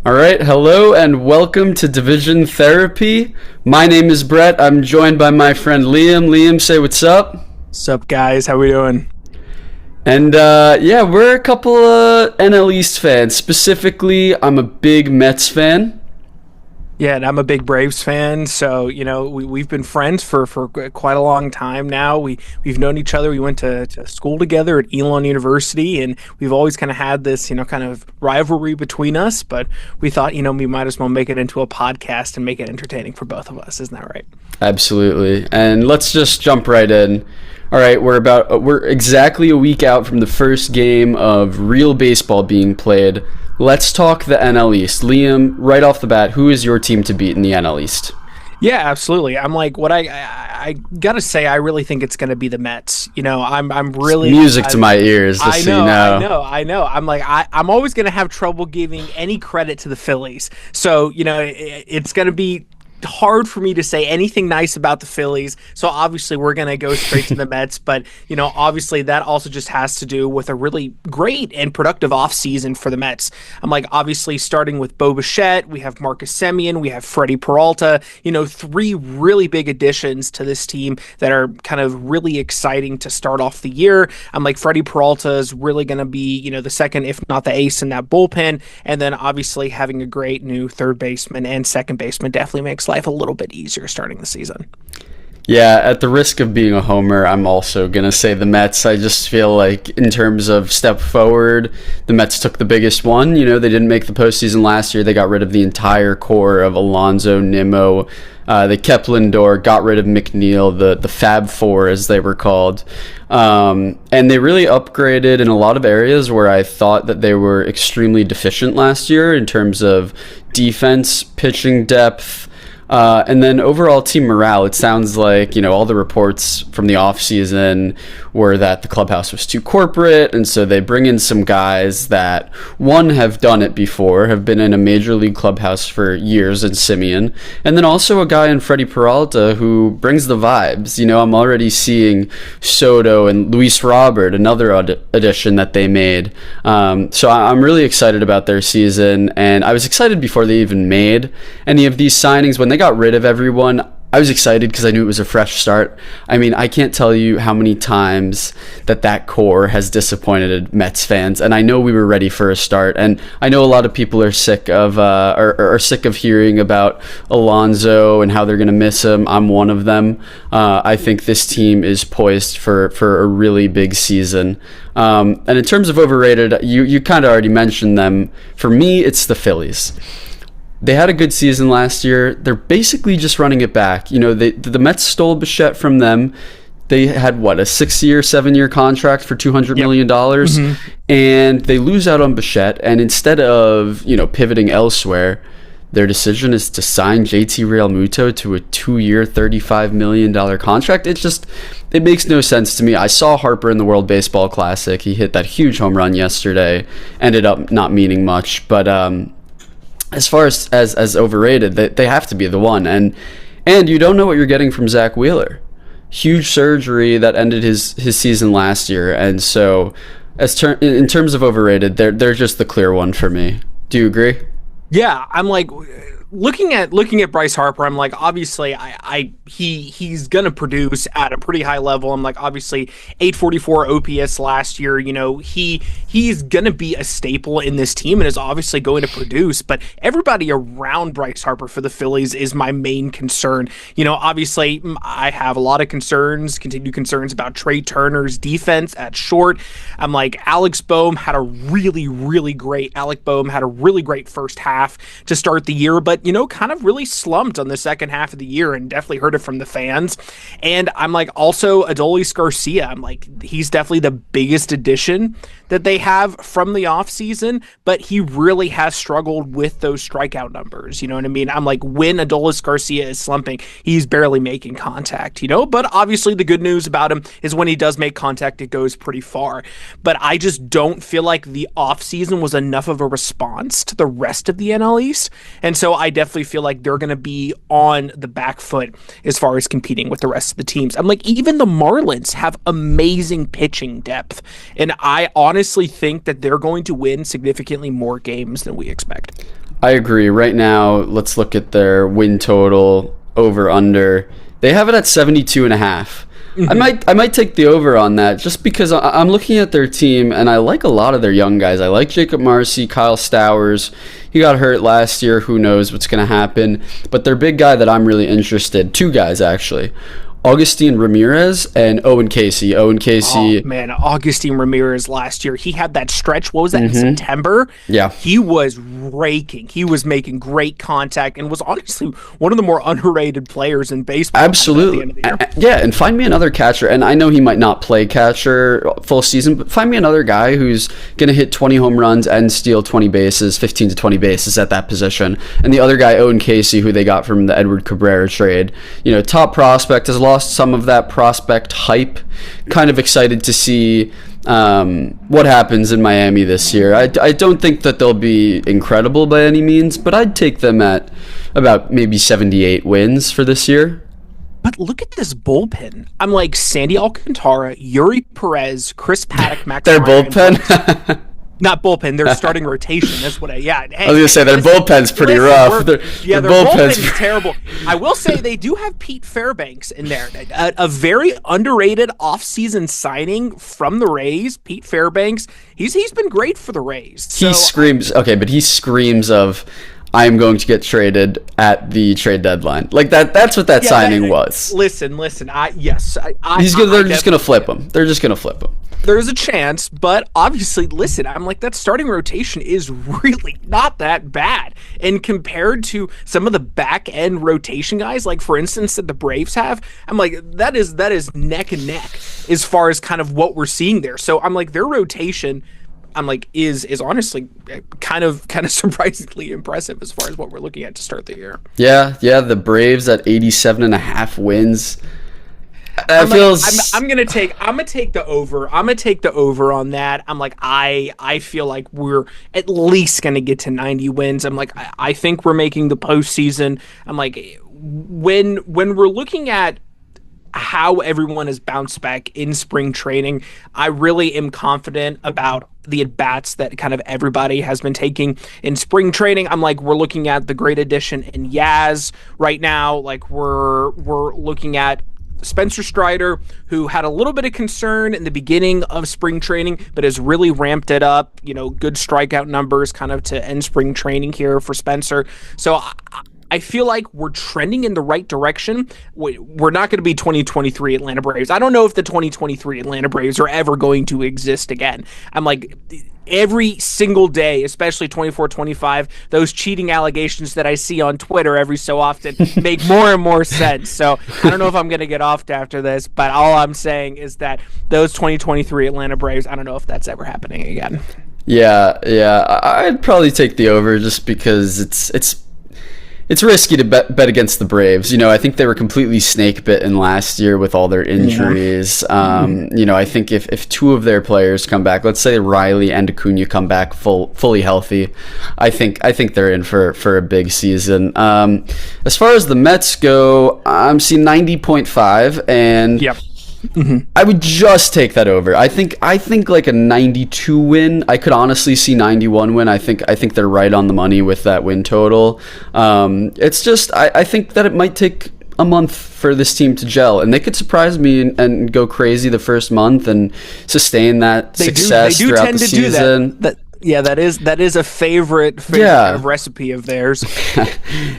All right, hello and welcome to Division Therapy. My name is Bret. I'm joined by my friend Liam. Liam, say what's up. Sup, guys? How we doing? And yeah, we're a couple of NL East fans. Specifically, I'm a big Mets fan. Yeah, and I'm a big Braves fan, so we've been friends for quite a long time now. We've known each other. We went to school together at Elon University, and we've always kind of had this kind of rivalry between us. But we thought we might as well make it into a podcast and make it entertaining for both of us. Isn't that right? Absolutely. And let's just jump right in. All right, we're exactly a week out from the first game of real baseball being played. Let's talk the NL East. Liam, right off the bat, who is your team to beat in the NL East? Yeah, absolutely. I'm like, what I gotta say, I really think it's gonna be the Mets. I'm really Music to my ears. Just so you know. I know. I'm like, I'm always gonna have trouble giving any credit to the Phillies. So it's gonna be hard for me to say anything nice about the Phillies. So obviously we're going to go straight to the Mets, but obviously that also just has to do with a really great and productive offseason for the Mets. I'm like, obviously starting with Bo Bichette, we have Marcus Semien, we have Freddie Peralta, three really big additions to this team that are kind of really exciting to start off the year. I'm like, Freddie Peralta is really going to be, the second, if not the ace in that bullpen. And then obviously having a great new third baseman and second baseman definitely makes life a little bit easier starting the season. Yeah, at the risk of being a homer, I'm also going to say the Mets. I just feel like in terms of step forward, the Mets took the biggest one. They didn't make the postseason last year. They got rid of the entire core of Alonso, Nimmo. They kept Lindor, got rid of McNeil, the Fab Four, as they were called. And they really upgraded in a lot of areas where I thought that they were extremely deficient last year in terms of defense, pitching depth, and then overall team morale. It sounds like, all the reports from the offseason were that the clubhouse was too corporate, and so they bring in some guys that, one, have done it before, have been in a major league clubhouse for years in Semien, and then also a guy in Freddie Peralta who brings the vibes. I'm already seeing Soto and Luis Robert, another addition that they made. So I'm really excited about their season, and I was excited before they even made any of these signings. When they got rid of everyone, I was excited because I knew it was a fresh start. I mean, I can't tell you how many times that core has disappointed Mets fans, and I know we were ready for a start. And I know a lot of people are sick of are sick of hearing about Alonso and how they're going to miss him. I'm one of them. I think this team is poised for a really big season. And in terms of overrated, you kind of already mentioned them. For me, it's the Phillies. They had a good season last year. They're basically just running it back. The Mets stole Bichette from them. They had, a 6-year, 7-year contract for $200 million. Mm-hmm. And they lose out on Bichette. And instead of, pivoting elsewhere, their decision is to sign JT Realmuto to a 2-year, $35 million contract. It makes no sense to me. I saw Harper in the World Baseball Classic. He hit that huge home run yesterday. Ended up not meaning much. But, as far as overrated, they have to be the one. And you don't know what you're getting from Zach Wheeler. Huge surgery that ended his season last year. And so in terms of overrated, they're just the clear one for me. Do you agree? Yeah, I'm like, looking at Bryce Harper, I'm like, obviously he's gonna produce at a pretty high level. I'm like, obviously 844 OPS last year, he's gonna be a staple in this team and is obviously going to produce, but everybody around Bryce Harper for the Phillies is my main concern. Obviously I have a lot of continued concerns about Trey Turner's defense at short. I'm like, Alec Boehm had a really great first half to start the year, but kind of really slumped on the second half of the year and definitely heard it from the fans. And I'm like, also Adolis Garcia, I'm like, he's definitely the biggest addition that they have from the offseason, but he really has struggled with those strikeout numbers. You know what I mean? I'm like, when Adolis Garcia is slumping, he's barely making contact, but obviously the good news about him is when he does make contact, it goes pretty far. But I just don't feel like the offseason was enough of a response to the rest of the NL East. And so I definitely feel like they're going to be on the back foot as far as competing with the rest of the teams. I'm like, even the Marlins have amazing pitching depth. And I honestly think that they're going to win significantly more games than we expect. I agree. Right now, let's look at their win total over under. They have it at 72.5. I might take the over on that just because I'm looking at their team and I like a lot of their young guys. I like Jacob Marcy, Kyle Stowers. He got hurt last year. Who knows what's going to happen? But their big guy that I'm really interested, two guys actually, Augustine Ramirez and Owen Casey. Owen Casey. Oh, man, Augustine Ramirez last year, he had that stretch. What was that, in September? Yeah. He was raking. He was making great contact and was honestly one of the more underrated players in baseball. Absolutely. At the end of the year. Yeah, and find me another catcher. And I know he might not play catcher full season, but find me another guy who's going to hit 20 home runs and steal 20 bases, 15 to 20 bases at that position. And the other guy, Owen Casey, who they got from the Edward Cabrera trade. Top prospect, has lost some of that prospect hype. Kind of excited to see what happens in Miami this year. I don't think that they'll be incredible by any means, but I'd take them at about maybe 78 wins for this year. But look at this bullpen. I'm like Sandy Alcantara, Yuri Perez, Chris Paddock, Max Their Ryan. bullpen? Not bullpen, their starting rotation. That's what Hey, I was going to say, their bullpen's pretty rough. Their bullpen is terrible. I will say they do have Pete Fairbanks in there. A very underrated offseason signing from the Rays. Pete Fairbanks, he's been great for the Rays. He screams of, I'm going to get traded at the trade deadline. Like that's what that signing was. Listen. They're just going to flip him. They're just going to flip him. There's a chance, but obviously, listen, I'm like, that starting rotation is really not that bad. And compared to some of the back end rotation guys, like for instance, that the Braves have, I'm like, that is neck and neck as far as kind of what we're seeing there. So I'm like, their rotation, I'm like, is honestly kind of surprisingly impressive as far as what we're looking at to start the year. Yeah, the Braves at 87.5 wins. I'm gonna take the over. I'm gonna take the over on that. I'm like, I feel like we're at least gonna get to 90 wins. I'm like, I think we're making the postseason. I'm like, when we're looking at how everyone has bounced back in spring training, I really am confident about the at-bats that kind of everybody has been taking in spring training. I'm like, we're looking at the great addition in Yaz right now. Like we're looking at Spencer Strider, who had a little bit of concern in the beginning of spring training, but has really ramped it up. Good strikeout numbers kind of to end spring training here for Spencer. So I feel like we're trending in the right direction. We're not going to be 2023 Atlanta Braves. I don't know if the 2023 Atlanta Braves are ever going to exist again. I'm like, every single day, especially 24-25, those cheating allegations that I see on Twitter every so often make more and more sense. So I don't know if I'm going to get off after this, but all I'm saying is that those 2023 Atlanta Braves, I don't know if that's ever happening again. Yeah, I'd probably take the over just because it's risky to bet against the Braves. I think they were completely snake bitten last year with all their injuries. I think if two of their players come back, let's say Riley and Acuna come back fully healthy, I think they're in for a big season. As far as the Mets go, I'm seeing 90.5, and yep. I would just take that over. I think like a 92 win. I could honestly see 91 win. I think they're right on the money with that win total. It's just I think that it might take a month for this team to gel, and they could surprise me and go crazy the first month and sustain that success throughout the season. Yeah, that is a favorite kind of recipe of theirs.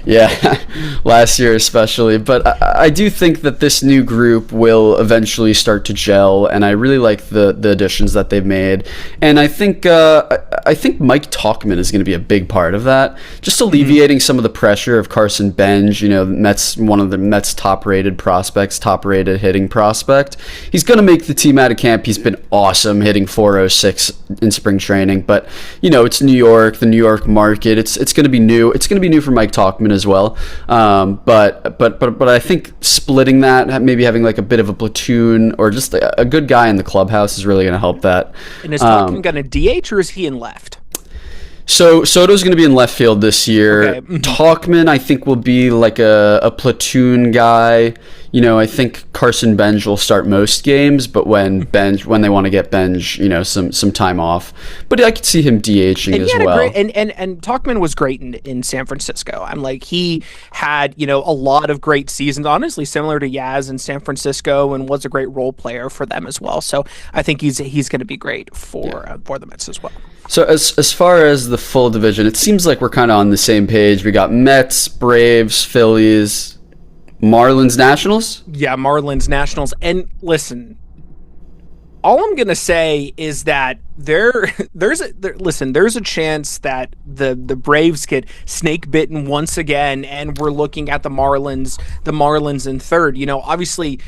Yeah, last year especially. But I do think that this new group will eventually start to gel, and I really like the additions that they've made. And I think Mike Tauchman is going to be a big part of that, just alleviating some of the pressure of Carson Benj. One of the Mets top-rated prospects, top-rated hitting prospect. He's going to make the team out of camp. He's been awesome, hitting 406 in spring training, but it's New York, the New York market. It's going to be new. It's going to be new for Mike Tauchman as well. But I think splitting that, maybe having like a bit of a platoon or just a good guy in the clubhouse is really going to help that. And is Tauchman going to DH or is he in left? So Soto's going to be in left field this year. Okay. Talkman, I think, will be like a platoon guy. I think Carson Benj will start most games, but when they want to get Benj, some time off. But I could see him DHing as well. And Talkman was great in San Francisco. I'm like, he had, a lot of great seasons, honestly, similar to Yaz in San Francisco, and was a great role player for them as well. So I think he's going to be great for the Mets as well. So as far as the full division, it seems like we're kind of on the same page. We got Mets, Braves, Phillies, Marlins, Nationals? Yeah, Marlins, Nationals. And listen, all I'm going to say is that there's a chance that the Braves get snake bitten once again, and we're looking at the Marlins in third. Obviously,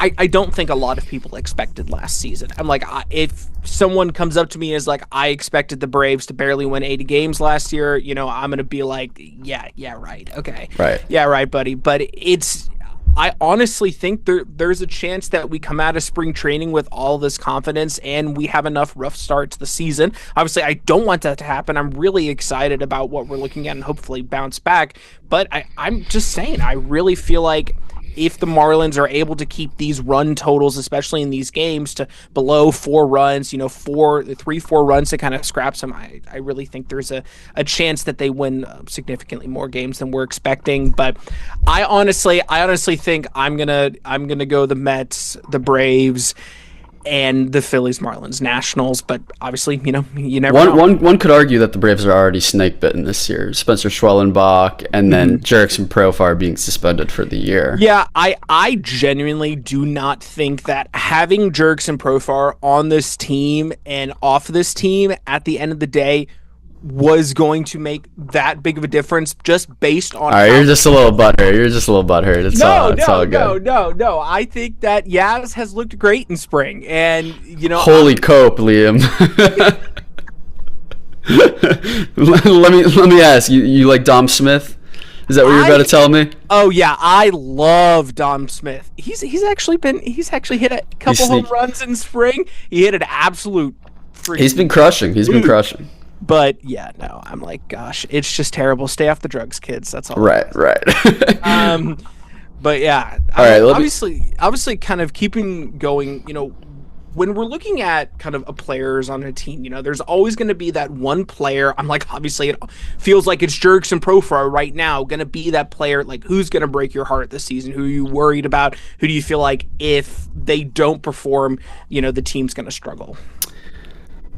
I don't think a lot of people expected last season. I'm like, if someone comes up to me and is like, I expected the Braves to barely win 80 games last year, I'm going to be like, yeah, right. Okay. Right. Yeah, right, buddy. But I honestly think there's a chance that we come out of spring training with all this confidence and we have enough rough start to the season. Obviously, I don't want that to happen. I'm really excited about what we're looking at and hopefully bounce back. But I'm just saying, I really feel like if the Marlins are able to keep these run totals, especially in these games, to below 4 runs, 4 runs to kind of scrap some, I really think there's a chance that they win significantly more games than we're expecting. But I honestly think I'm gonna go the Mets, the Braves, and the Phillies, Marlins, Nationals. But obviously, you never know. One could argue that the Braves are already snake bitten this year. Spencer Schwellenbach and then Jerickson Profar being suspended for the year. Yeah, I genuinely do not think that having Jerickson Profar on this team and off this team at the end of the day was going to make that big of a difference, just based on. All right, you're just a little butthurt. It's all good. No. I think that Yaz has looked great in spring, and holy cope, Liam. let me ask you like Dom Smith? Is that what you're about to tell me? Oh yeah, I love Dom Smith. He's actually hit a couple home runs in spring. He hit an absolute. He's been crushing. But yeah, no, I'm like, gosh, it's just terrible. Stay off the drugs, kids. That's all. Right. But yeah, all right. Obviously, kind of keeping going. When we're looking at kind of players on a team, there's always going to be that one player. I'm like, obviously, it feels like it's Jerickson Profar right now, going to be that player. Like, who's going to break your heart this season? Who are you worried about? Who do you feel like if they don't perform, the team's going to struggle?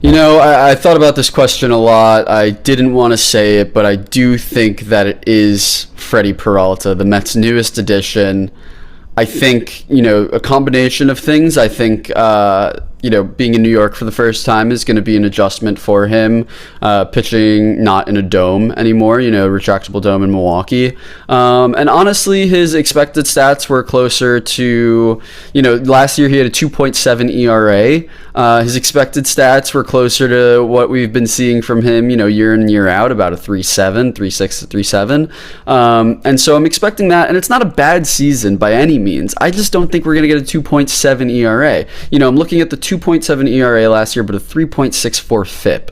I thought about this question a lot. I didn't want to say it, but I do think that it is Freddie Peralta, the Mets' newest addition. I think, a combination of things. I think, being in New York for the first time is going to be an adjustment for him. Pitching not in a dome anymore, retractable dome in Milwaukee. And honestly, his expected stats were closer to, last year he had a 2.7 ERA. His expected stats were closer to what we've been seeing from him, year in, year out, about a 3.7, 3.6 to 3.7. And so I'm expecting that, and it's not a bad season by any means. I just don't think we're going to get a 2.7 ERA. I'm looking at the 2.7 ERA last year, but a 3.64 FIP.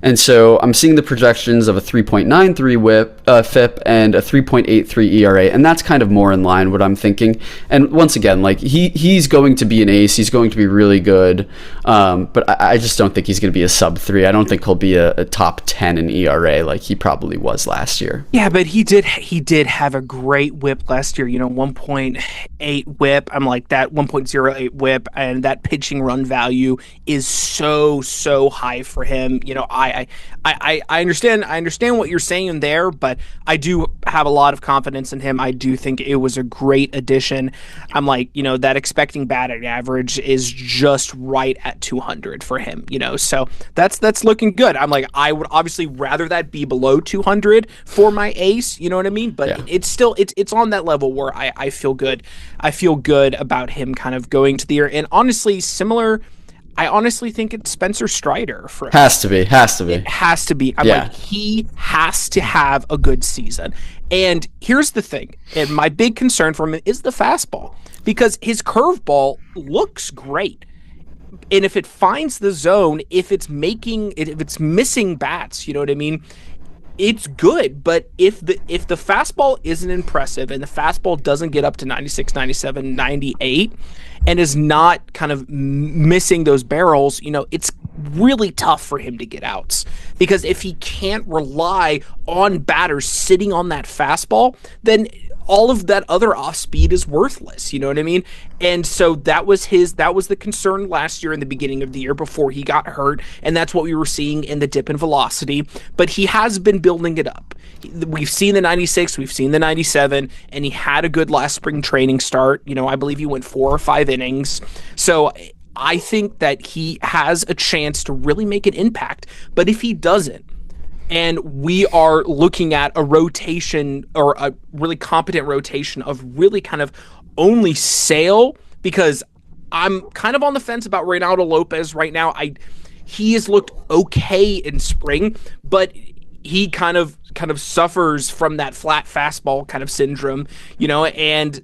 And so I'm seeing the projections of a 3.93 FIP and a 3.83 ERA, and that's kind of more in line what I'm thinking. And once again, like he's going to be an ace. He's going to be really good, but I just don't think he's going to be a sub 3. I don't think he'll be a top 10 in ERA like he probably was last year. Yeah, but he did have a great whip last year. 1.8 whip. I'm like, that 1.08 whip, and that pitching run value is so high for him. I understand what you're saying there, but I do have a lot of confidence in him. I do think it was a great addition. I'm like, that expecting batting average is just right at 200 for him, so that's looking good. I'm like, I would obviously rather that be below 200 for my ace, you know what I mean? But yeah. It's still, it's on that level where I feel good. I feel good about him kind of going to the year. And honestly, similar, I honestly think it's Spencer Strider. Has to be. It has to be. I'm like, he has to have a good season. And here's the thing, and my big concern for him is the fastball, because his curveball looks great. And if it finds the zone, if it's missing bats, you know what I mean? It's good, but if the fastball isn't impressive and the fastball doesn't get up to 96, 97, 98 and is not kind of missing those barrels, it's really tough for him to get outs. Because if he can't rely on batters sitting on that fastball, then all of that other off speed is worthless. You know what I mean? And so that was the concern last year in the beginning of the year before he got hurt. And that's what we were seeing in the dip in velocity. But he has been building it up. We've seen the 96, we've seen the 97, and he had a good last spring training start. I believe he went 4 or 5 innings. So I think that he has a chance to really make an impact. But if he doesn't, and we are looking at a rotation or a really competent rotation of really kind of only Sale, because I'm kind of on the fence about Reynaldo Lopez right now. He has looked okay in spring, but he kind of suffers from that flat fastball kind of syndrome, and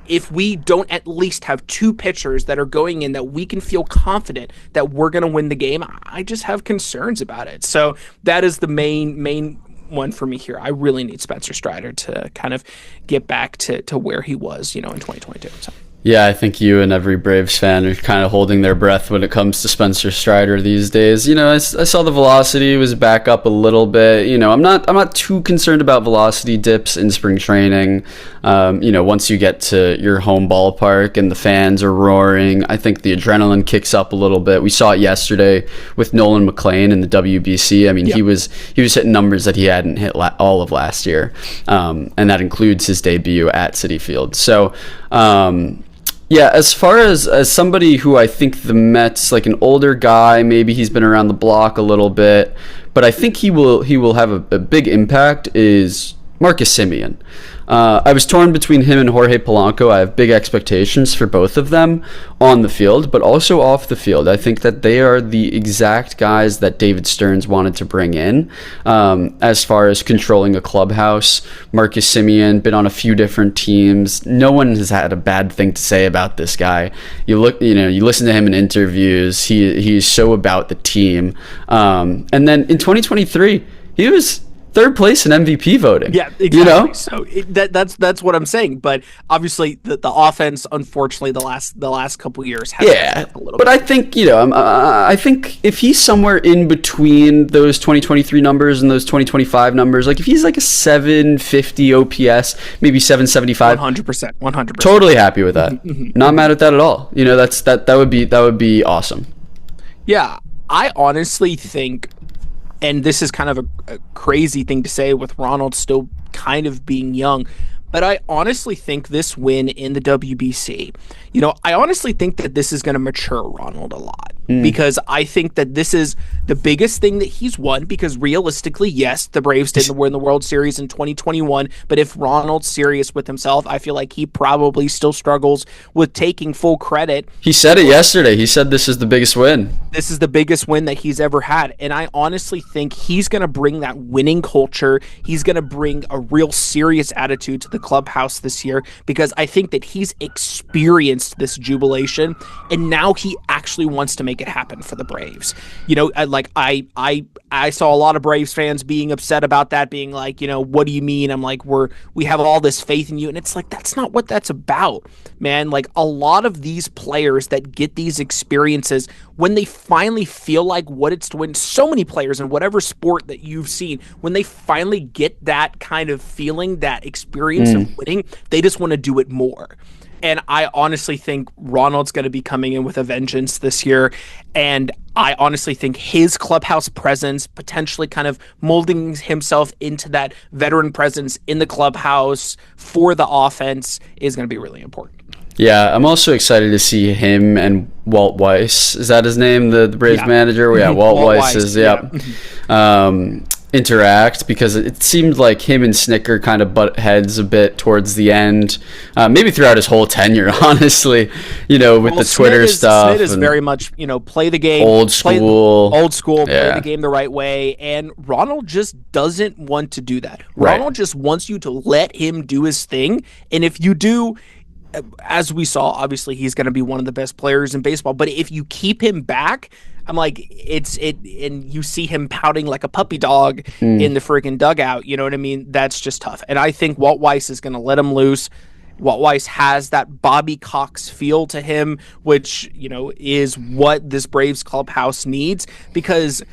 if we don't at least have 2 pitchers that are going in that we can feel confident that we're going to win the game, I just have concerns about it. So that is the main one for me here. I really need Spencer Strider to kind of get back to where he was, in 2022. So. Yeah, I think you and every Braves fan are kind of holding their breath when it comes to Spencer Strider these days. I saw the velocity was back up a little bit. I'm not too concerned about velocity dips in spring training. Once you get to your home ballpark and the fans are roaring, I think the adrenaline kicks up a little bit. We saw it yesterday with Nolan McLean in the WBC. I mean, yep. he was hitting numbers that he hadn't hit all of last year, and that includes his debut at Citi Field. So. Yeah, as far as somebody who I think the Mets, like an older guy, maybe he's been around the block a little bit, but I think he will have a big impact, is Marcus Semien. I was torn between him and Jorge Polanco. I have big expectations for both of them on the field, but also off the field. I think that they are the exact guys that David Stearns wanted to bring in. As far as controlling a clubhouse, Marcus Semien, been on a few different teams. No one has had a bad thing to say about this guy. You listen to him in interviews. He's so about the team. And then in 2023, he was third place in MVP voting. Yeah, exactly. So that's what I'm saying. But obviously, the offense, unfortunately, the last couple years has a little bit. But I think I think if he's somewhere in between those 2023 numbers and those 2025 numbers, like if he's like a 750 OPS, maybe 775, 100%, totally happy with that. Not mad at that at all. That would be awesome. Yeah, I honestly think. And this is kind of a crazy thing to say with Ronald still kind of being young, but I honestly think this win in the WBC, I honestly think that this is going to mature Ronald a lot because I think that this is the biggest thing that he's won because realistically, yes, the Braves didn't win the World Series in 2021, but if Ronald's serious with himself, I feel like he probably still struggles with taking full credit. He said it yesterday. He said this is the biggest win. This is the biggest win that he's ever had. And I honestly think he's going to bring that winning culture. He's going to bring a real serious attitude to the clubhouse this year because I think that he's experienced this jubilation and now he actually wants to make it happen for the Braves. I saw a lot of Braves fans being upset about that, being like, what do you mean? I'm like, we have all this faith in you. And it's like, that's not what that's about, man. Like a lot of these players that get these experiences when they finally feel like what it's to win, so many players in whatever sport that you've seen, when they finally get that kind of feeling, that experience of winning, they just want to do it more. And I honestly think Ronald's going to be coming in with a vengeance this year. And I honestly think his clubhouse presence, potentially kind of molding himself into that veteran presence in the clubhouse for the offense, is going to be really important. Yeah, I'm also excited to see him and Walt Weiss. Is that his name, the Braves manager? Yeah, Walt Weiss is, interact, because it seemed like him and Snicker kind of butt heads a bit towards the end, maybe throughout his whole tenure, honestly, with the Twitter stuff. Snit is very much, play the game. Old school, play the game the right way. And Ronald just doesn't want to do that. Ronald just wants you to let him do his thing. And if you do, as we saw, obviously he's going to be one of the best players in baseball. But if you keep him back, I'm like, and you see him pouting like a puppy dog in the freaking dugout. You know what I mean? That's just tough. And I think Walt Weiss is going to let him loose. Walt Weiss has that Bobby Cox feel to him, which, is what this Braves clubhouse needs, because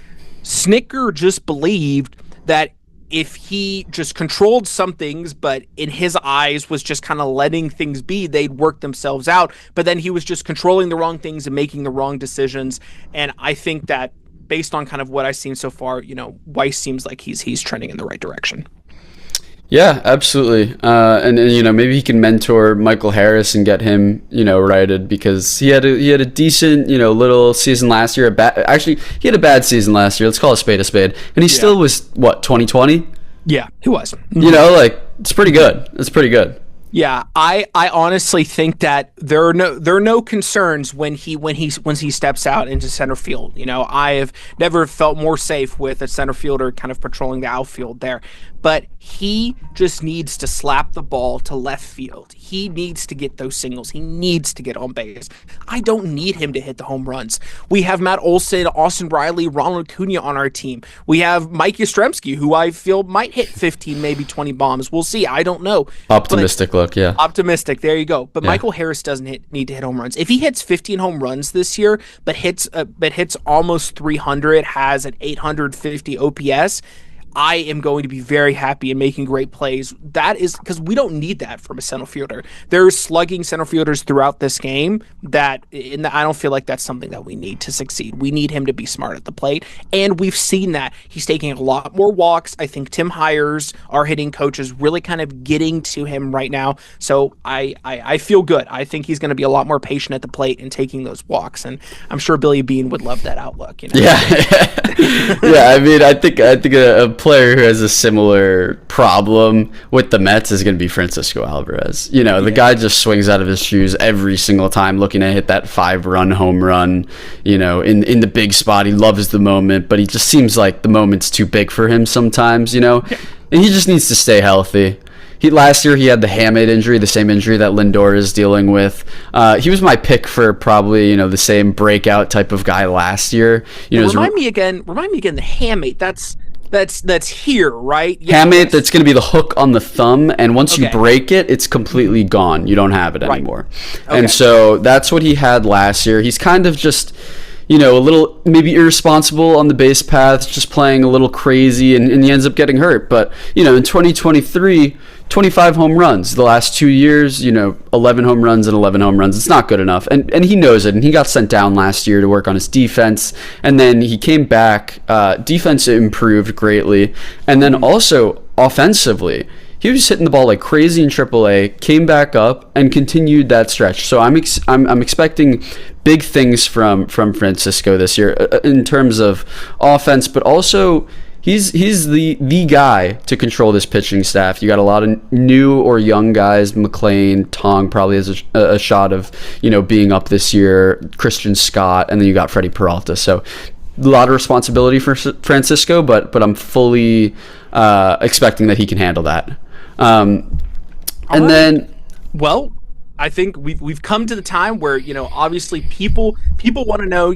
Snicker just believed that if he just controlled some things, but in his eyes was just kind of letting things be, they'd work themselves out. But then he was just controlling the wrong things and making the wrong decisions. And I think that based on kind of what I've seen so far, Weiss seems like he's trending in the right direction. Yeah, absolutely. And maybe he can mentor Michael Harris and get him, righted, because he had a decent, little season last year. Actually, he had a bad season last year. Let's call a spade, and he still was 2020. Yeah, he was. It's pretty good. It's pretty good. Yeah, I honestly think that there are no concerns when he steps out into center field. I have never felt more safe with a center fielder kind of patrolling the outfield there. But he just needs to slap the ball to left field. He needs to get those singles. He needs to get on base. I don't need him to hit the home runs. We have Matt Olson, Austin Riley, Ronald Acuna on our team. We have Mike Yastrzemski, who I feel might hit 15, maybe 20 bombs. We'll see. I don't know. Optimistic look, yeah. Optimistic. There you go. But yeah. Michael Harris doesn't need to hit home runs. If he hits 15 home runs this year, but hits almost 300, has an 850 OPS, I am going to be very happy and making great plays. That is because we don't need that from a center fielder. There's slugging center fielders throughout this game I don't feel like that's something that we need to succeed. We need him to be smart at the plate, and we've seen that. He's taking a lot more walks. I think Tim Hires, our hitting coach, is really kind of getting to him right now. So I feel good. I think he's going to be a lot more patient at the plate and taking those walks, and I'm sure Billy Beane would love that outlook. Yeah. Yeah, I mean, I think a player who has a similar problem with the Mets is going to be Francisco Alvarez. The guy just swings out of his shoes every single time looking to hit that 5-run home run, in the big spot. He loves the moment, but he just seems like the moment's too big for him sometimes, and he just needs to stay healthy. Last year he had the hamate injury, the same injury that Lindor is dealing with. He was my pick for probably the same breakout type of guy last year. Remind me again. The hamate. That's here, right? Hamate. That's going to be the hook on the thumb, and once you break it, it's completely gone. You don't have it anymore. Okay. And so that's what he had last year. He's kind of just a little maybe irresponsible on the base paths, just playing a little crazy, and he ends up getting hurt. But in 2023. 25 home runs the last 2 years, 11 home runs and 11 home runs. It's not good enough. And he knows it. And he got sent down last year to work on his defense. And then he came back. Defense improved greatly. And then also offensively, he was hitting the ball like crazy in AAA, came back up, and continued that stretch. So I'm expecting big things from Francisco this year in terms of offense, but also He's the guy to control this pitching staff. You got a lot of new or young guys. McLean, Tong probably has a shot of being up this year. Christian Scott, and then you got Freddie Peralta. So a lot of responsibility for Francisco, but I'm fully expecting that he can handle that. I think we've come to the time where obviously people want to know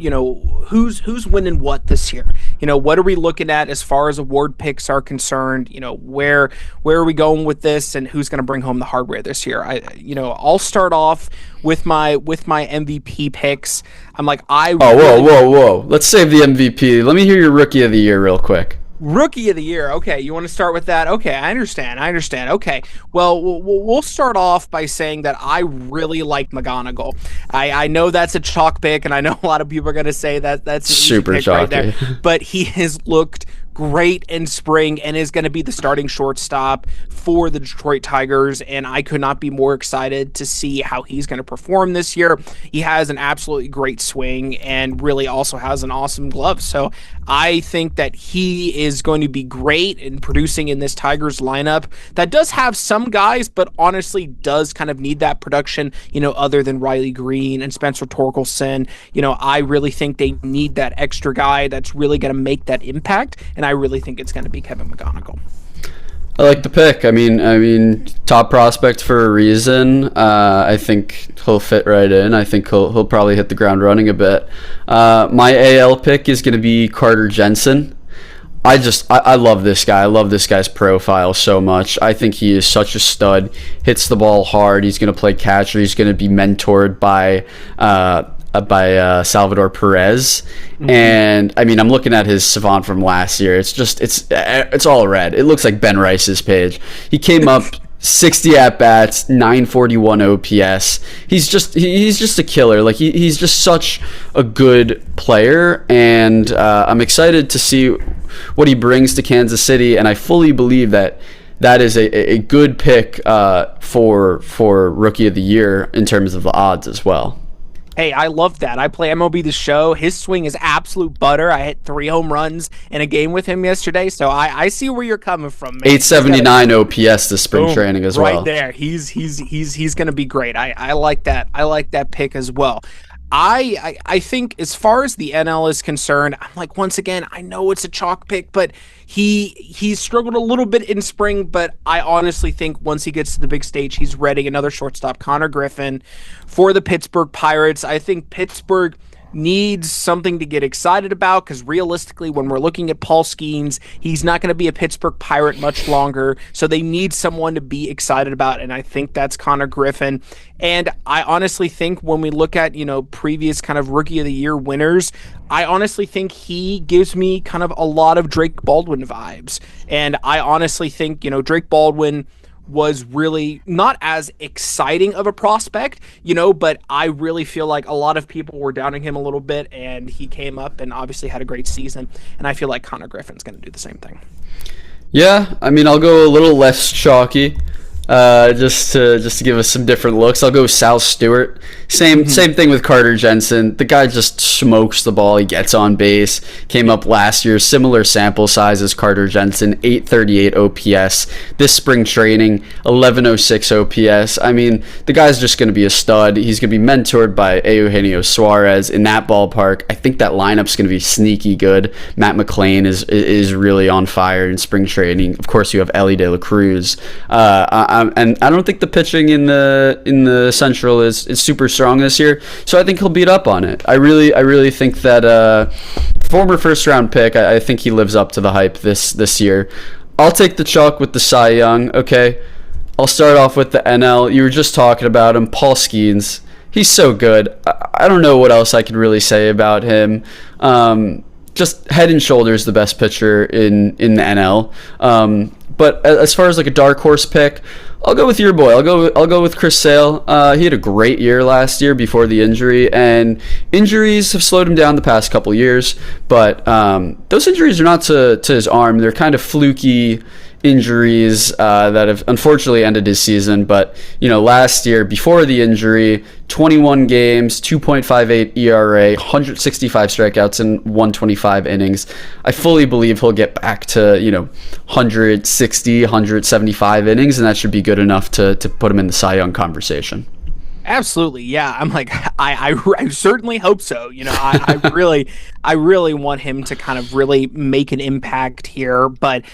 who's winning what this year. What are we looking at as far as award picks are concerned? Where are we going with this, and who's going to bring home the hardware this year? I'll start off with my MVP picks. I'm like whoa! Let's save the MVP. Let me hear your rookie of the year real quick. Rookie of the year. Okay, you want to start with that? Okay, I understand. Okay, well, we'll start off by saying that I really like McGonagall. I know that's a chalk pick, and I know a lot of people are going to say that's an super pick chalky. Right there. But he has looked great in spring and is going to be the starting shortstop for the Detroit Tigers, and I could not be more excited to see how he's going to perform this year. He has an absolutely great swing and really also has an awesome glove, so I think that he is going to be great in producing in this Tigers lineup that does have some guys, but honestly does kind of need that production, other than Riley Green and Spencer Torkelson. I really think they need that extra guy that's really going to make that impact, and I really think it's going to be Kevin McGonagall. I like the pick. I mean, top prospect for a reason. I think he'll fit right in. I think he'll probably hit the ground running a bit. My AL pick is going to be Carter Jensen. I love this guy. I love this guy's profile so much. I think he is such a stud. Hits the ball hard. He's going to play catcher. He's going to be mentored by Salvador Perez. Mm-hmm. And I mean, I'm looking at his savant from last year. It's all red. It looks like Ben Rice's page. He came up 60 at bats, 941 OPS. He's just a killer. Like he's just such a good player, and I'm excited to see what he brings to Kansas City. And I fully believe that is a good pick for Rookie of the Year in terms of the odds as well. Hey, I love that. I play MLB The Show. His swing is absolute butter. I hit 3 home runs in a game with him yesterday, so I see where you're coming from, man. 879 OPS this spring training as well. Right there. He's going to be great. I like that. I like that pick as well. I think as far as the NL is concerned, I'm like, once again, I know it's a chalk pick, but he struggled a little bit in spring, but I honestly think once he gets to the big stage, he's ready. Another shortstop, Connor Griffin, for the Pittsburgh Pirates. I think Pittsburgh needs something to get excited about, because realistically, when we're looking at Paul Skeens, he's not going to be a Pittsburgh Pirate much longer, so they need someone to be excited about, and I think that's Connor Griffin. And I honestly think when we look at, previous kind of Rookie of the Year winners, I honestly think he gives me kind of a lot of Drake Baldwin vibes, and I honestly think, Drake Baldwin was really not as exciting of a prospect, but I really feel like a lot of people were downing him a little bit, and he came up and obviously had a great season, and I feel like Connor Griffin's going to do the same thing. Yeah, I mean, I'll go a little less chalky, just to give us some different looks. I'll go Sal Stewart. Same thing with Carter Jensen. The guy just smokes the ball. He gets on base. Came up last year, similar sample size as Carter Jensen, 838 OPS. This spring training, 1106 OPS. I mean, the guy's just going to be a stud. He's going to be mentored by Eugenio Suarez in that ballpark. I think that lineup's going to be sneaky good. Matt McClain is really on fire in spring training. Of course, you have Ellie De La Cruz. And I don't think the pitching in the Central is super strong this year, so I think he'll beat up on it. I really think that former first round pick, I think he lives up to the hype this year. I'll take the chalk with the Cy Young. Okay, I'll start off with the NL. You were just talking about him, Paul Skeens. He's so good. I don't know what else I could really say about him. Just head and shoulders the best pitcher in the NL. But as far as like a dark horse pick, I'll go with your boy. I'll go with Chris Sale. He had a great year last year before the injury, and injuries have slowed him down the past couple years. But those injuries are not to his arm; they're kind of fluky injuries that have unfortunately ended his season. But last year before the injury, 21 games, 2.58 ERA, 165 strikeouts in 125 innings. I fully believe he'll get back to 160, 175 innings, and that should be good enough to put him in the Cy Young conversation. Absolutely, yeah. I'm like, I certainly hope so. I really want him to kind of really make an impact here, but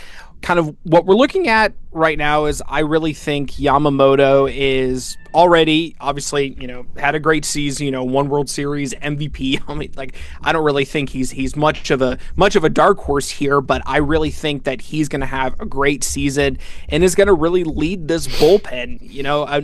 kind of what we're looking at right now is I really think Yamamoto is already obviously, had a great season, won World Series MVP. I mean, like, I don't really think he's much of a dark horse here, but I really think that he's going to have a great season and is going to really lead this bullpen,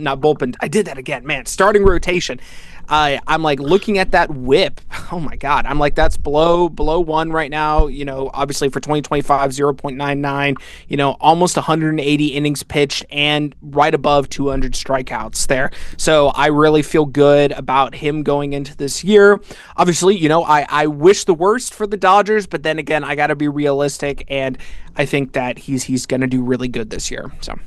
not bullpen. I did that again, man. Starting rotation. I'm like looking at that whip. Oh my God. I'm like, that's below 1 right now. Obviously for 2025, 0.99, almost 180 innings pitched and right above 200 strikeouts there. So I really feel good about him going into this year. Obviously, I wish the worst for the Dodgers, but then again, I got to be realistic, and I think that he's going to do really good this year. So.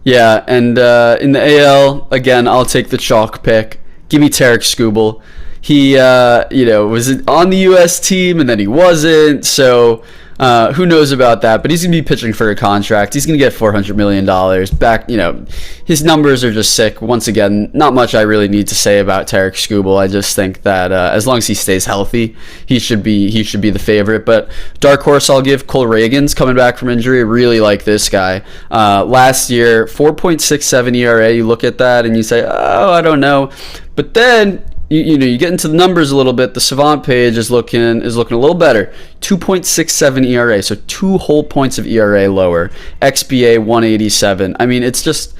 Yeah. And in the AL, again, I'll take the chalk pick. Give me Tarek Skubal. He, was on the U.S. team, and then he wasn't. So Who knows about that? But he's going to be pitching for a contract. He's going to get $400 million back. His numbers are just sick. Once again, not much I really need to say about Tarek Skubal. I just think that as long as he stays healthy, he should be the favorite. But dark horse, I'll give Cole Reagan's coming back from injury. I really like this guy. Last year, 4.67 ERA. You look at that and you say, oh, I don't know. But then you get into the numbers a little bit. The Savant page is looking a little better. 2.67 ERA, so 2 whole points of ERA lower. XBA 187. I mean, it's just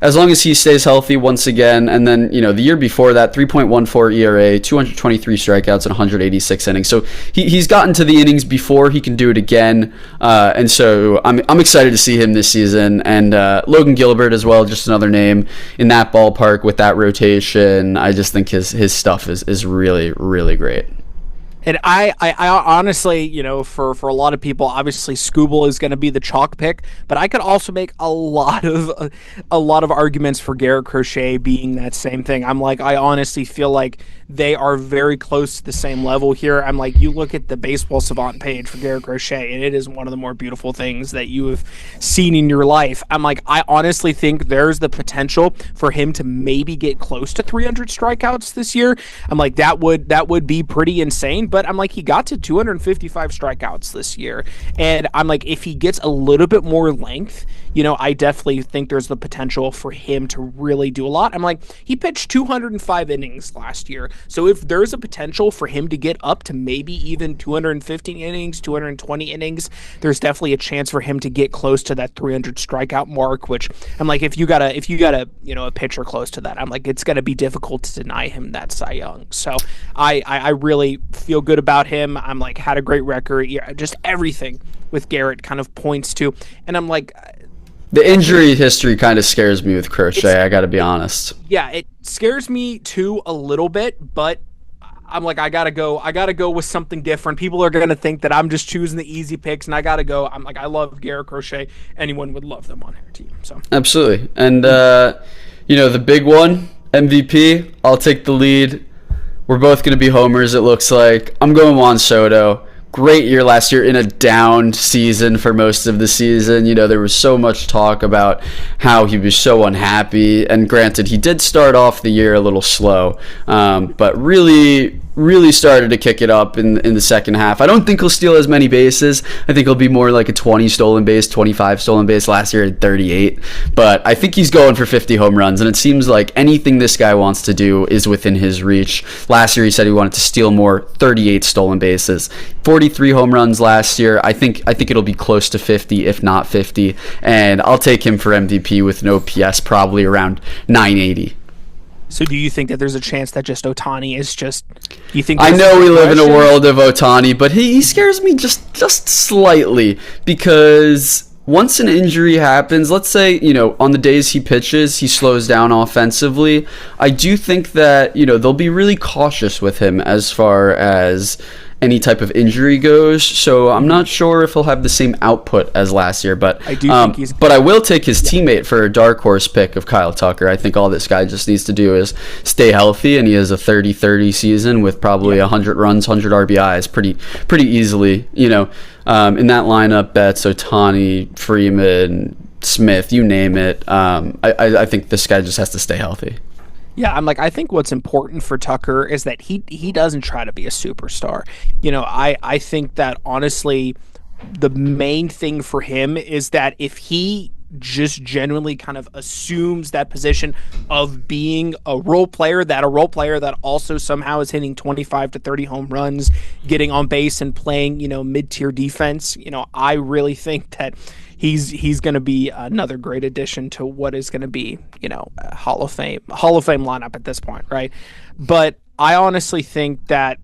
as long as he stays healthy once again. And then the year before that, 3.14 ERA, 223 strikeouts and 186 innings. So he's gotten to the innings before. He can do it again. And so I'm excited to see him this season. And Logan Gilbert as well, just another name in that ballpark with that rotation. I just think his stuff is really, really great. And I honestly, for a lot of people, obviously Skubal is going to be the chalk pick, but I could also make a lot of arguments for Garrett Crochet being that same thing. I honestly feel like they are very close to the same level here. I'm like, you look at the Baseball Savant page for Garrett Crochet, and it is one of the more beautiful things that you have seen in your life. I'm like, I honestly think there's the potential for him to maybe get close to 300 strikeouts this year. I'm like, that would be pretty insane. But I'm like, he got to 255 strikeouts this year. And I'm like, if he gets a little bit more length, I definitely think there's the potential for him to really do a lot. I'm like, he pitched 205 innings last year. So if there's a potential for him to get up to maybe even 215 innings, 220 innings, there's definitely a chance for him to get close to that 300 strikeout mark, which I'm like, if you got a pitcher close to that, I'm like, it's going to be difficult to deny him that Cy Young. So I really feel good about him. I'm like, had a great record. Yeah, just everything with Garrett kind of points to, and I'm like, the injury history kind of scares me with Crochet. I got to be honest. Yeah, it scares me too a little bit, but I'm like, I gotta go with something different. People are gonna think that I'm just choosing the easy picks, and I gotta go. I'm like, I love Garrett Crochet. Anyone would love them on their team. So absolutely, and the big one, MVP. I'll take the lead. We're both gonna be homers. It looks like I'm going Juan Soto. Great year last year in a down season for most of the season. There was so much talk about how he was so unhappy. And granted, he did start off the year a little slow, but really started to kick it up in the second half. I don't think he'll steal as many bases. I think he'll be more like a 20 stolen base, 25 stolen base. Last year at 38. But I think he's going for 50 home runs, and it seems like anything this guy wants to do is within his reach. Last year he said he wanted to steal more, 38 stolen bases. 43 home runs last year. I think it'll be close to 50, if not 50. And I'll take him for MVP with an OPS probably around 980. So do you think that there's a chance that just Ohtani is just... You think? I know we live in a world of Ohtani, but he scares me just slightly, because once an injury happens, let's say, on the days he pitches, he slows down offensively. I do think that, they'll be really cautious with him as far as any type of injury goes. So I'm not sure if he'll have the same output as last year, but I do think he's... But I will take his teammate for a dark horse pick of Kyle Tucker. I think all this guy just needs to do is stay healthy, and he has a 30-30 season with probably 100 runs, 100 RBIs pretty easily. In that lineup, Betts, Ohtani, Freeman, Smith, you name it. I think this guy just has to stay healthy. Yeah, I'm like, I think what's important for Tucker is that he doesn't try to be a superstar. I think that honestly, the main thing for him is that if he just genuinely kind of assumes that position of being a role player that also somehow is hitting 25 to 30 home runs, getting on base and playing, mid-tier defense, I really think that he's going to be another great addition to what is going to be, a Hall of Fame lineup at this point, right? But I honestly think that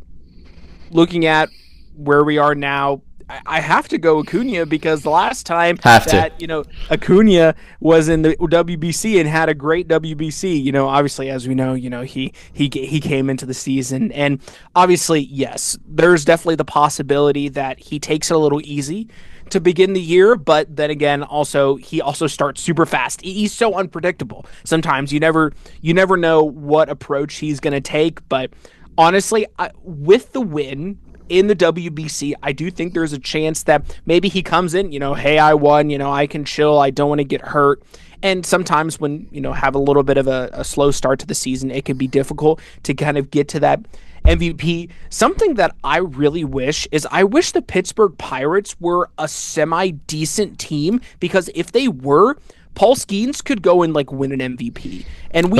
looking at where we are now, I have to go Acuna, because the last time Acuna was in the WBC and had a great WBC, obviously, as we know, he came into the season, and obviously, yes, there's definitely the possibility that he takes it a little easy to begin the year, but then again, he also starts super fast. He's so unpredictable. Sometimes you never know what approach he's going to take, but honestly, with the win in the WBC, I do think there's a chance that maybe he comes in, hey, I won, I can chill. I don't want to get hurt. And sometimes when, have a little bit of a slow start to the season, it can be difficult to kind of get to that MVP. Something that I really wish is I wish the Pittsburgh Pirates were a semi-decent team, because if they were, Paul Skeens could go and win an MVP. And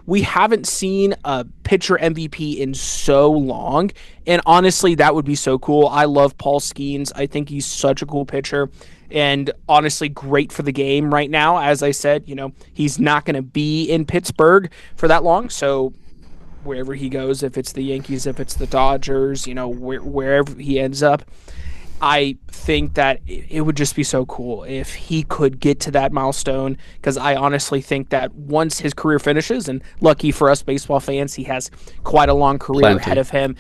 we haven't seen a pitcher MVP in so long. And honestly, that would be so cool. I love Paul Skeens. I think he's such a cool pitcher. And honestly, great for the game right now. As I said, he's not going to be in Pittsburgh for that long. So wherever he goes, if it's the Yankees, if it's the Dodgers, wherever he ends up, I think that it would just be so cool if he could get to that milestone, because I honestly think that once his career finishes, and lucky for us baseball fans, he has quite a long career ahead of him.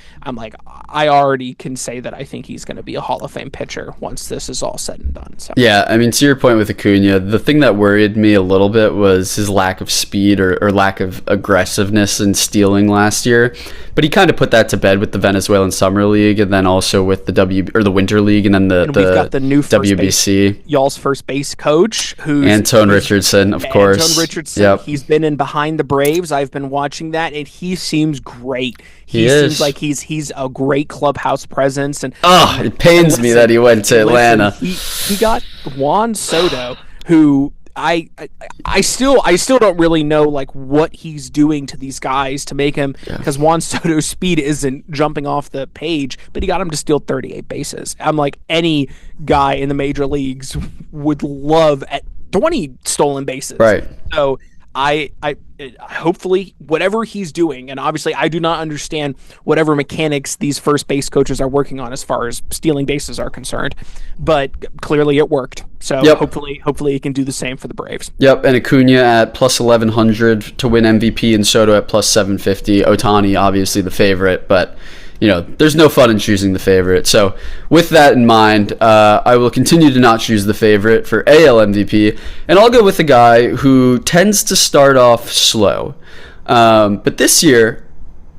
I already can say that I think he's going to be a Hall of Fame pitcher once this is all said and done. So. Yeah, I mean, to your point with Acuna, the thing that worried me a little bit was his lack of speed or lack of aggressiveness in stealing last year. But he kind of put that to bed with the Venezuelan Summer League, and then also with the Winter League, and then we've got the new WBC. Y'all's first base coach, who's Antone Richardson, of course. Antone Richardson. Yep. He's been in Behind the Braves. I've been watching that, and he seems great. He is. Seems like he's a great clubhouse presence. And it pains me that he went to Atlanta. He got Juan Soto, who I still don't really know what he's doing to these guys to make him, because Juan Soto's speed isn't jumping off the page, but he got him to steal 38 bases. I'm like, any guy in the major leagues would love at 20 stolen bases. Right. So I hopefully whatever he's doing, and obviously I do not understand whatever mechanics these first base coaches are working on as far as stealing bases are concerned, but clearly it worked. So hopefully he can do the same for the Braves. Yep, and Acuna at plus 1100 to win MVP, and Soto at plus 750. Ohtani obviously the favorite, but there's no fun in choosing the favorite. So with that in mind, I will continue to not choose the favorite for AL MVP, and I'll go with a guy who tends to start off slow. But this year,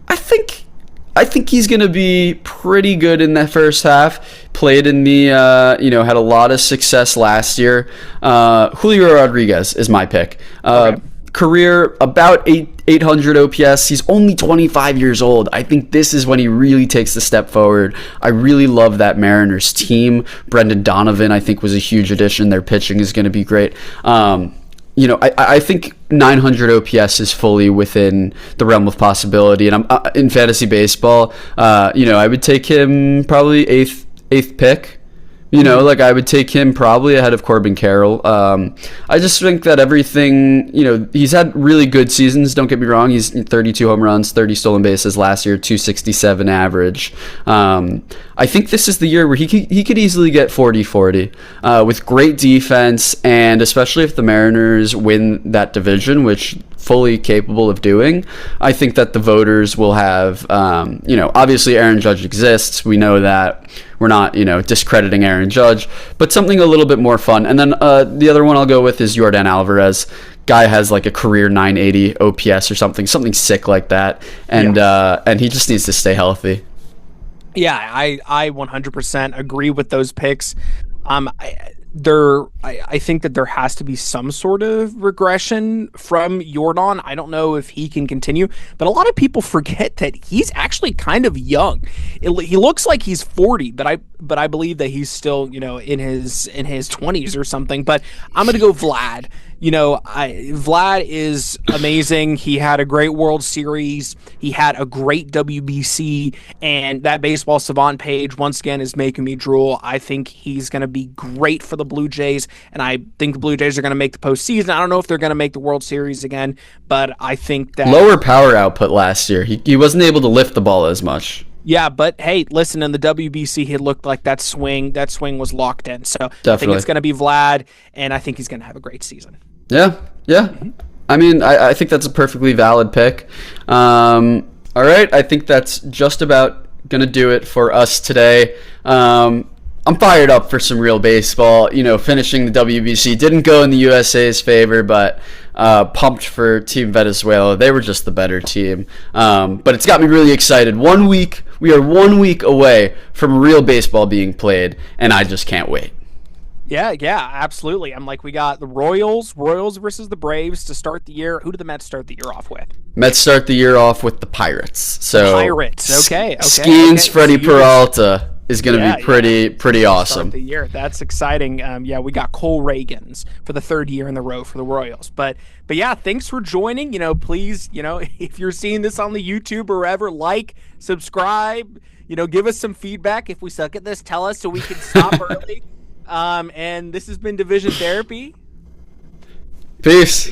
I think he's going to be pretty good in that first half. Played in the, had a lot of success last year. Julio Rodriguez is my pick. Okay. Career about 800 OPS. He's only 25 years old. I think this is when he really takes the step forward. I really love that Mariners team. Brendan Donovan, I think, was a huge addition. Their pitching is going to be great. I think 900 OPS is fully within the realm of possibility. And I'm in fantasy baseball. I would take him probably eighth pick. I would take him probably ahead of Corbin Carroll. I just think that everything, he's had really good seasons. Don't get me wrong. He's 32 home runs, 30 stolen bases last year, 267 average. I think this is the year where he could easily get 40-40 with great defense, and especially if the Mariners win that division, which fully capable of doing. I think that the voters will have, obviously Aaron Judge exists. We know that. We're not, discrediting Aaron Judge, but something a little bit more fun. And then the other one I'll go with is Yordan Alvarez. Guy has a career 980 OPS or something sick like that, and he just needs to stay healthy. Yeah, I 100% agree with those picks. I think that there has to be some sort of regression from Yordan. I don't know if he can continue, but a lot of people forget that he's actually kind of young. He looks like he's 40, but I believe that he's still, in his 20s or something. But I'm going to go Vlad. Vlad is amazing. He had a great World Series. He had a great WBC, and that Baseball Savant page once again is making me drool. I think he's going to be great for the Blue Jays, and I think the Blue Jays are going to make the postseason. I don't know if they're going to make the World Series again, but I think that lower power output last year. He wasn't able to lift the ball as much. Yeah, but hey, listen, in the WBC, he looked like that swing was locked in. So definitely. I think it's going to be Vlad, and I think he's going to have a great season. Yeah. I mean, I think that's a perfectly valid pick. All right, I think that's just about going to do it for us today. I'm fired up for some real baseball. Finishing the WBC didn't go in the USA's favor, but pumped for Team Venezuela. They were just the better team. But it's got me really excited. 1 week We are 1 week away from real baseball being played, and I just can't wait. Yeah, absolutely. I'm like, we got the Royals versus the Braves to start the year. Who do the Mets start the year off with? Mets start the year off with the Pirates. So Pirates. Okay. Skeens Freddie So Peralta is going to be pretty start awesome. the year. That's exciting. We got Cole Reagans for the third year in the row for the Royals. But yeah, thanks for joining. Please, if you're seeing this on the YouTube or wherever, like, subscribe. Give us some feedback. If we suck at this, tell us so we can stop early. And this has been Division Therapy. Peace.